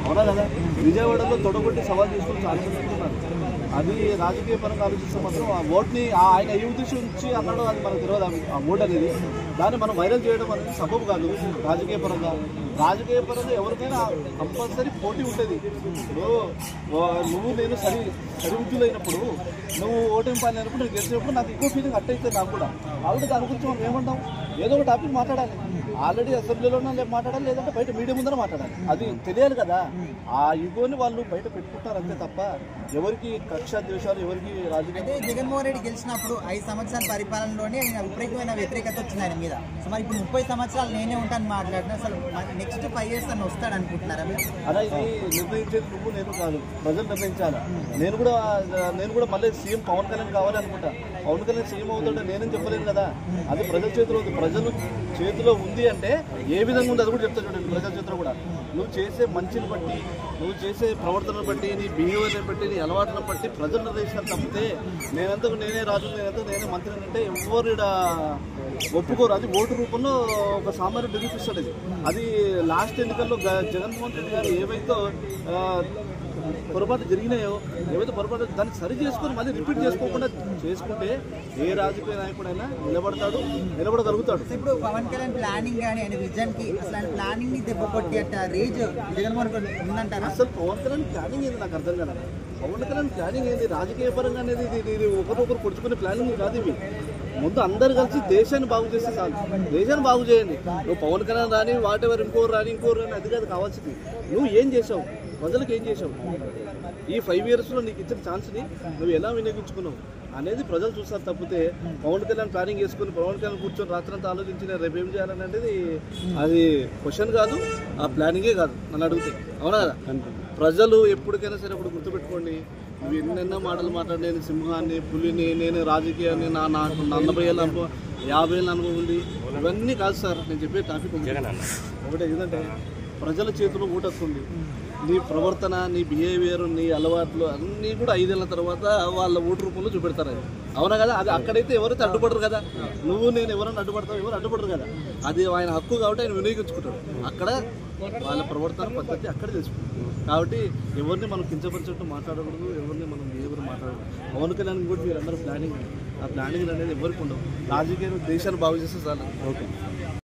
అవునా కదా? విజయవాడలో తొడగొట్టి సవాల్ చేసుకుని చాలా మంది ఉన్నారు. అది రాజకీయ పరంగా ఆలోచిస్తే మాత్రం ఆ ఓట్ని ఆయన ఏ ఉద్దేశం నుంచి అన్నాడో అది మనకు తెలియదు. ఆ ఓట్ అనేది దాన్ని మనం వైరల్ చేయడం అనేది సబబు కాదు. రాజకీయ పరంగా ఎవరికైనా కంపల్సరీ పోటీ ఉంటుంది. నువ్వు నేను సరివృద్ధులైనప్పుడు నువ్వు ఓటమి పాలైనప్పుడు నేను గెలిచినప్పుడు నాకు ఎక్కువ ఫీలింగ్ అట్టయితే నాకు కూడా. ఆల్రెడీ దాని గురించి మనం ఏమంటాం, ఏదో ఒక టాపిక్ మాట్లాడాలి. ఆల్రెడీ అసెంబ్లీలోనే మాట్లాడాలి, లేదంటే బయట మీడియా ముందర మాట్లాడాలి. అది తెలియాలి కదా. ఆ ఈగోని వాళ్ళు బయట పెట్టుకుంటారు అంతే తప్ప ఎవరికి కక్ష ద్వేషాలు ఎవరికి రాజకీయ. అయితే జగన్మోహన్ రెడ్డి గెలిచినప్పుడు 5 సంవత్సరాల పరిపాలనలోనే విపరీతమైన వ్యతిరేకత వచ్చింది ఆయన మీద. సో మరి ఇప్పుడు 30 సంవత్సరాలు నేనే ఉంటాను మాట్లాడినా అసలు నెక్స్ట్ 5 years అని వస్తాడు అనుకుంటున్నారా మీరు? అలా ఇది నిర్ణయించేది నువ్వు నేను కాదు, ప్రజలు నిర్ణయించాలా. నేను కూడా మళ్ళీ సీఎం పవన్ కళ్యాణ్ కావాలి అనుకుంటా. పవన్ కళ్యాణ్ సీఎం అవుతుంటే నేనేం చెప్పలేను కదా. అది ప్రజల చేతిలో ఉంది. ప్రజలు చేతిలో ఉంది అంటే ఏ విధంగా ఉంది అది కూడా చెప్తా చూడండి. ప్రజల చేతిలో కూడా నువ్వు చేసే మంచిని బట్టి, నువ్వు చేసే ప్రవర్తనను బట్టి, నీ బిహేవియర్ని బట్టి, నీ అలవాట్లను బట్టి ప్రజలు నిర్ణయిస్తారు తప్పితే నేనే రాజు, నేనే మంత్రిని అంటే ఎవరు ఒప్పుకోరు. అది ఓటు రూపంలో ఒక సామాన్యుడు నిరూపిస్తాడు. అది లాస్ట్ ఎన్నికల్లో జగన్మోహన్ రెడ్డి గారు ఏవైతే పొరపాటు జరిగినాయో, ఏవైతే పొరపాటు దాన్ని సరి చేసుకొని మళ్ళీ రిపీట్ చేసుకోకుండా చేసుకుంటే ఏ రాజకీయ నాయకుడైనా నిలబడగలుగుతాడు. ఇప్పుడు పవన్ కళ్యాణ్ ప్లానింగ్ కానీ ఆయన విజన్ కి అసలు ప్లానింగ్ ని దెబ్బ కొట్టి రేజ్ జగన్మోహన్ రెడ్డి ఉందంటారా? అసలు పవన్ కళ్యాణ్ ప్లానింగ్ ఏంది నాకు అర్థం కాదు. పవన్ కళ్యాణ్ ప్లానింగ్ ఏంది? రాజకీయ పరంగా అనేది ఇది ఒకరొకరు పొడుచుకునే ప్లానింగ్ కాదు. ఇవి ముందు అందరు కలిసి దేశాన్ని బాగు చేస్తే చాలు. దేశాన్ని బాగు చేయండి. నువ్వు పవన్ కళ్యాణ్ రాని వాటెవర్ ఇంకోరు రాని అది కాదు కావాల్సింది. నువ్వు ఏం చేసావు, ప్రజలకు ఏం చేసావు, ఈ 5 yearsలో నీకు ఇచ్చిన ఛాన్స్ని నువ్వు ఎలా వినియోగించుకున్నావు అనేది ప్రజలు చూస్తారు తప్పితే పవన్ కళ్యాణ్ ప్లానింగ్ చేసుకుని పవన్ కళ్యాణ్ కూర్చొని రాత్రంతా ఆలోచించిన రేపు ఏం చేయాలనేది అది క్వశ్చన్ కాదు, ఆ ప్లానింగే కాదు నన్ను అడిగితే. అవునా కదా? ప్రజలు ఎప్పటికైనా సరే ఇప్పుడు గుర్తుపెట్టుకోండి. నువ్వు ఎన్నెన్నో మాటలు మాట్లాడి నేను సింహాన్ని, పులిని, నేను రాజకీయాన్ని, నాకు 40 ఏళ్ళ అనుభవం, 50 ఏళ్ళ అనుభవం ఉంది, ఇవన్నీ కాదు సార్. నేను చెప్పే టాపిక్ ఒకటే ఏంటంటే ప్రజల చేతిలో ఓటొస్తుంది. నీ ప్రవర్తన, నీ బిహేవియర్, నీ అలవాట్లు అన్నీ కూడా 5 ఏళ్ళ తర్వాత వాళ్ళ ఓటు రూపంలో చూపెడతారు. అది అవునా కదా? అది అక్కడైతే ఎవరైతే అడ్డుపడరు కదా. నువ్వు నేను ఎవరైనా అడ్డుపడతావు, ఎవరు అడ్డుపడరు కదా. అది ఆయన హక్కు కాబట్టి ఆయన వినియోగించుకుంటాడు. అక్కడ వాళ్ళ ప్రవర్తన పద్ధతి అక్కడ తెలుసుకుంటారు. కాబట్టి ఎవరిని మనం కించపరిచినట్టు మాట్లాడకూడదు, ఎవరిని మనం బిహేవియర్ మాట్లాడకూడదు. పవన్ కళ్యాణ్ కూడా మీరందరూ ప్లానింగ్, ఆ ప్లానింగ్ అనేది ఎవరికి ఉండవు. రాజకీయ దేశాన్ని బాగు చేస్తే చాలు. ఓకే.